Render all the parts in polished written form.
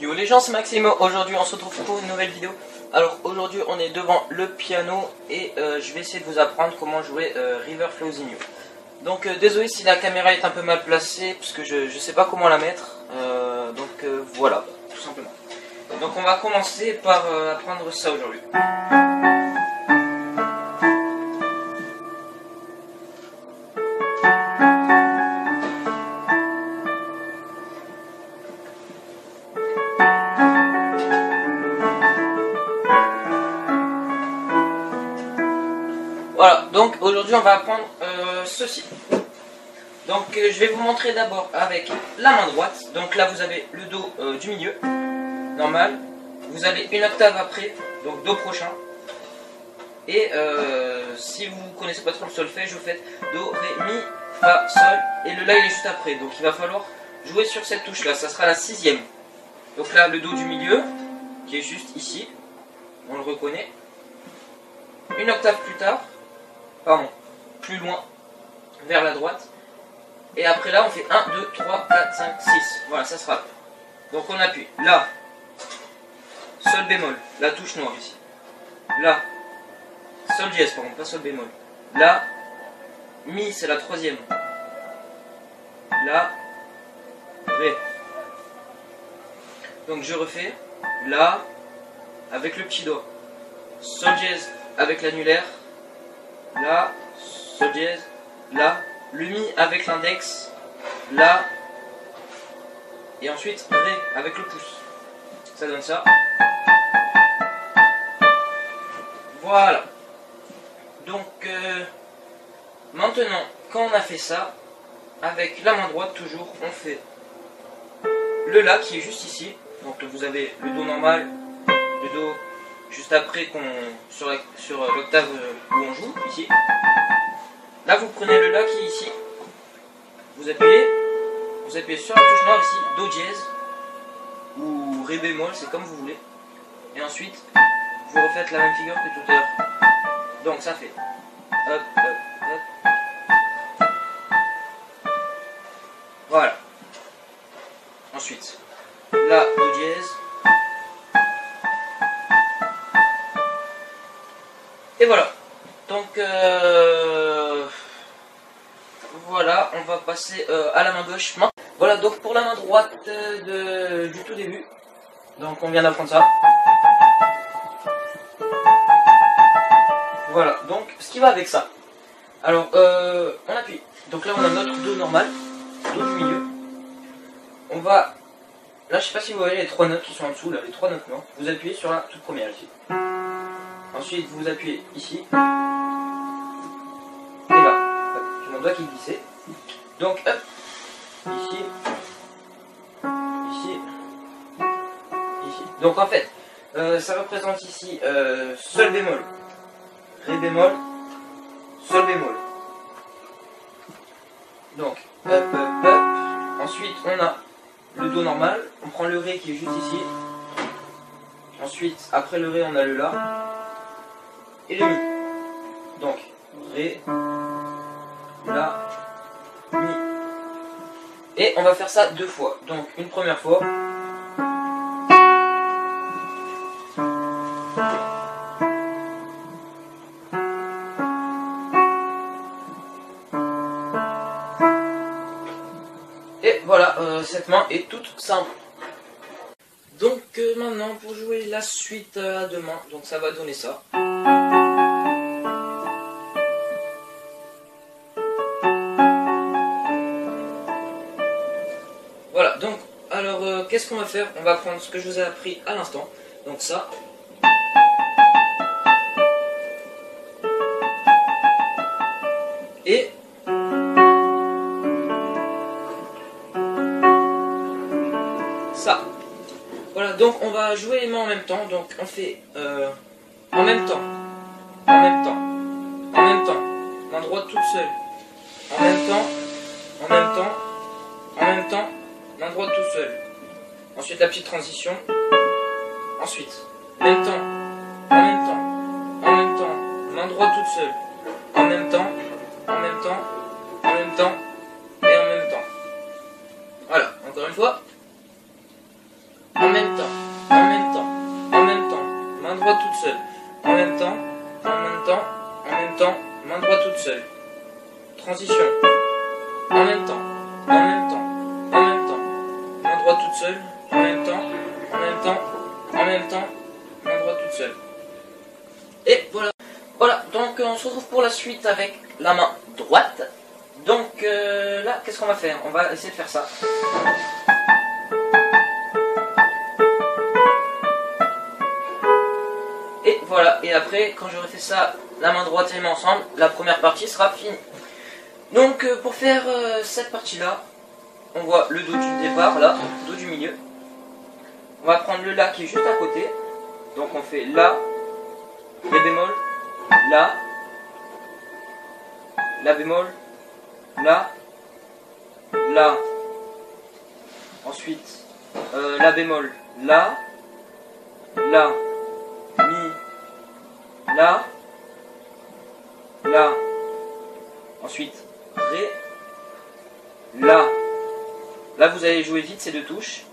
Yo les gens, c'est Maximo. Aujourd'hui on se retrouve pour une nouvelle vidéo. Alors aujourd'hui on est devant le piano et je vais essayer de vous apprendre comment jouer River Flows in You. Donc désolé si la caméra est un peu mal placée parce que je sais pas comment la mettre. Voilà, tout simplement. Donc on va commencer par apprendre ça aujourd'hui. Voilà, donc aujourd'hui on va apprendre ceci. Donc je vais vous montrer d'abord avec la main droite. Donc là vous avez le Do du milieu, normal. Vous avez une octave après, donc Do prochain. Et si vous ne connaissez pas trop le solfège, vous faites Do, Ré, Mi, Fa, Sol. Et le La il est juste après, donc il va falloir jouer sur cette touche là, ça sera la sixième. Donc là le Do du milieu, qui est juste ici, on le reconnaît. Une octave plus tard, plus loin, vers la droite. Et après là, on fait 1, 2, 3, 4, 5, 6. Voilà, ça sera. Donc on appuie. La, Sol bémol, la touche noire ici. La, Sol dièse, pardon, pas Sol bémol. La, Mi, c'est la troisième. La, Ré. Donc je refais. La, avec le petit doigt. Sol dièse avec l'annulaire. La, Sol dièse, La, le Mi avec l'index, La, et ensuite Ré avec le pouce. Ça donne ça. Voilà. Donc maintenant, quand on a fait ça, avec la main droite toujours, on fait le La qui est juste ici. Donc vous avez le Do normal, le Do juste après sur l'octave où on joue, ici. Là vous prenez le La qui est ici, vous appuyez sur la touche noire ici, Do dièse, ou Ré bémol, c'est comme vous voulez. Et ensuite, vous refaites la même figure que tout à l'heure. Donc ça fait hop, hop, hop. Voilà. Ensuite, La, Do dièse. Et voilà. Donc voilà, on va passer à la main gauche. Voilà, donc pour la main droite du tout début. Donc on vient d'apprendre ça. Voilà, donc ce qui va avec ça. Alors on appuie. Donc là on a notre Do normal, Do du milieu. On va, là je sais pas si vous voyez les trois notes qui sont en dessous, là les trois notes noires. Vous appuyez sur la toute première ici. Ensuite vous appuyez ici. Et là, j'ai mon doigt qui glissait. Donc hop, ici, ici, ici. Donc en fait, ça représente ici Sol bémol, Ré bémol, Sol bémol. Donc hop, hop, hop. Ensuite on a le Do normal, on prend le Ré qui est juste ici. Ensuite, après le Ré, on a le La et le Mi. Donc Ré, La, Mi. Et on va faire ça deux fois. Donc une première fois. Et voilà, cette main est toute simple. Donc maintenant pour jouer la suite à deux mains, donc ça va donner ça. Voilà, donc alors qu'est-ce qu'on va faire? On va prendre ce que je vous ai appris à l'instant, donc ça. Et ça. Voilà, donc on va jouer les mains en même temps, donc on fait en même temps, en même temps, en même temps, main droite toute seule, en même temps, en même temps, en même temps, main droite tout seul. Ensuite la petite transition. Ensuite, même temps, en même temps, en même temps, main droite toute seule, en même temps, en même temps, en même temps, et en même temps. Voilà, encore une fois. En même temps. transition. En même temps, en même temps, en même temps. Main droite toute seule, en même temps, en même temps, en même temps, main droite toute seule. Et voilà. Voilà, donc on se retrouve pour la suite avec la main droite. Donc là, qu'est-ce qu'on va faire? On va essayer de faire ça. Et voilà, et après, quand j'aurai fait ça, la main droite et les mains ensemble, la première partie sera finie. Donc pour faire cette partie-là, on voit le Do du départ, là, Do du milieu. On va prendre le La qui est juste à côté. Donc on fait La, Ré bémol, La, La bémol, La, La. Ensuite, La bémol, La, La, Mi, La, La. Ensuite, Ré, La. Là, vous allez jouer vite ces deux touches.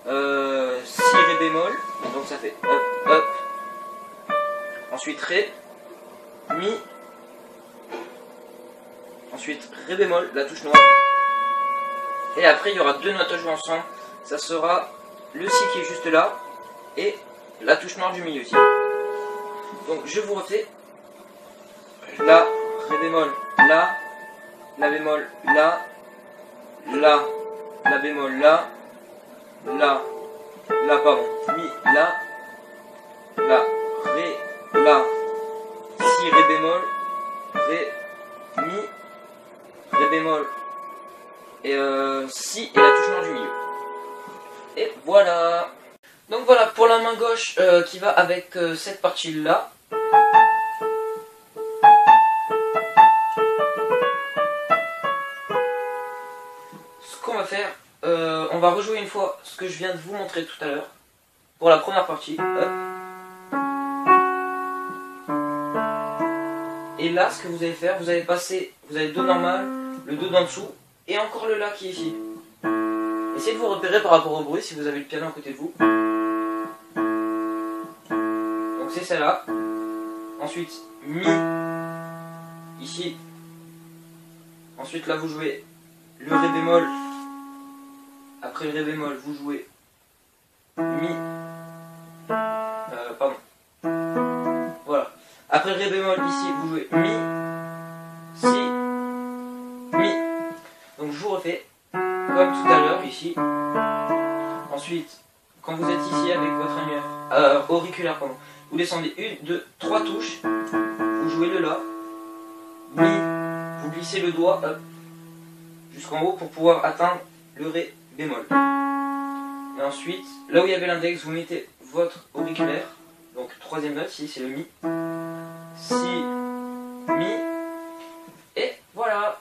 Si, Ré bémol, donc ça fait hop, hop. Ensuite, Ré, Mi. Ensuite, Ré bémol, la touche noire. Et après, il y aura deux notes à jouer ensemble. Ça sera le Si qui est juste là et la touche noire du milieu aussi. Donc, je vous refais. La, Ré bémol, La bémol, La bémol, La, pardon, Mi, La, Ré, La, Si, Ré bémol, Ré, Mi, Ré bémol, et Si, et la touche noire du milieu. Et voilà. Donc voilà, pour la main gauche qui va avec cette partie-là. On va faire, on va rejouer une fois ce que je viens de vous montrer tout à l'heure pour la première partie. Hop. Et là, ce que vous allez faire, vous allez passer, vous avez Do normal, le Do d'en dessous et encore le La qui est ici. Essayez de vous repérer par rapport au bruit si vous avez le piano à côté de vous. Donc c'est celle-là. Ensuite Mi ici. Ensuite là vous jouez le Ré bémol. Après le Ré bémol, vous jouez Mi. Pardon. Voilà. Après le Ré bémol, ici, vous jouez Mi, Si, Mi. Donc je vous refais comme tout à l'heure, ici. Ensuite, quand vous êtes ici avec votre annuaire, auriculaire, pardon, vous descendez 1, 2, 3 touches. Vous jouez le La, Mi. Vous glissez le doigt jusqu'en haut pour pouvoir atteindre le Ré bémol. Et ensuite, là où il y avait l'index, vous mettez votre auriculaire. Donc troisième note, ici c'est le Mi. Si, Mi. Et voilà.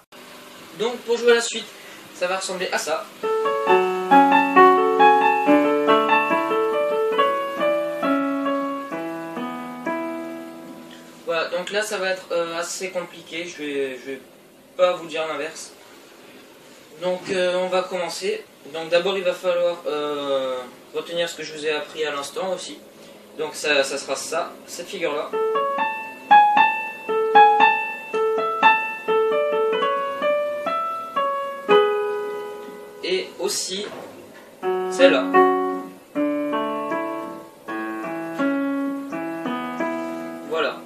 Donc pour jouer à la suite, ça va ressembler à ça. Voilà, donc là ça va être assez compliqué. Je vais pas vous dire l'inverse. Donc on va commencer. Donc d'abord il va falloir retenir ce que je vous ai appris à l'instant aussi. Donc ça sera ça, cette figure là. Et aussi celle-là. Voilà.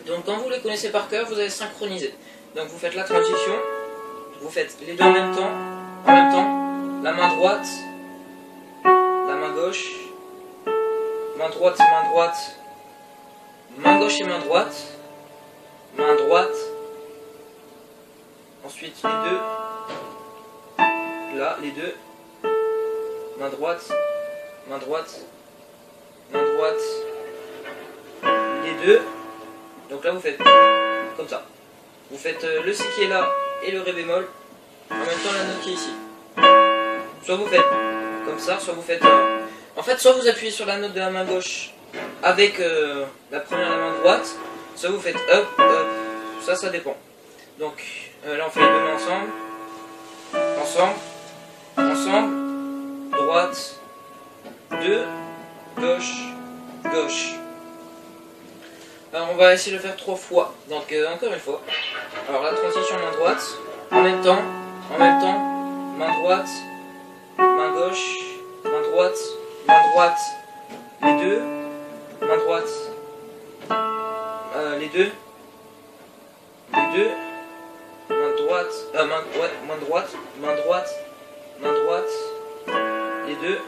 Donc quand vous les connaissez par cœur, vous allez synchroniser. Donc vous faites la transition, vous faites les deux en même temps, la main droite, la main gauche, main droite, main gauche et main droite, ensuite les deux, là les deux, main droite, les deux. Donc là vous faites comme ça. Vous faites le Si qui est là et le Ré bémol, en même temps la note qui est ici. Soit vous faites comme ça, soit vous faites... En fait, soit vous appuyez sur la note de la main gauche avec la première de la main droite, soit vous faites up, up, ça dépend. Donc là on fait les deux mains ensemble, droite, 2, gauche, gauche. Alors, on va essayer de le faire 3 fois. Donc encore une fois. Alors la transition main droite, en même temps, main droite, main gauche, main droite, les deux, main droite, les deux, main droite, main droite, les deux,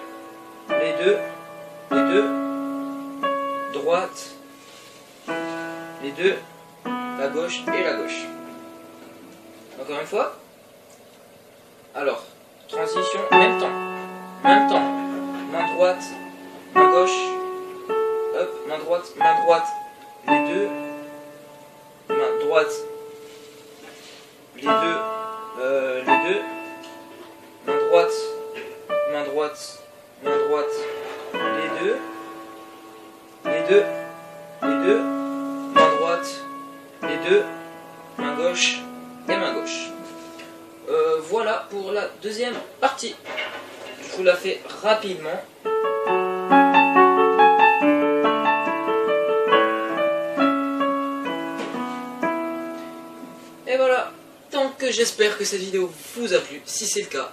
droite, les deux, la gauche et la gauche. Encore une fois. Alors, transition, même temps, main droite, main gauche, hop, main droite, les deux, main droite, les deux, main droite, les deux, main droite, les deux, main gauche et main gauche. Voilà pour la deuxième partie. Je vous la fais rapidement. Et voilà. Donc j'espère que cette vidéo vous a plu. Si c'est le cas,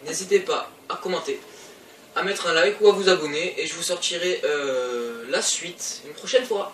n'hésitez pas à commenter, à mettre un like ou à vous abonner. Et je vous sortirai la suite une prochaine fois.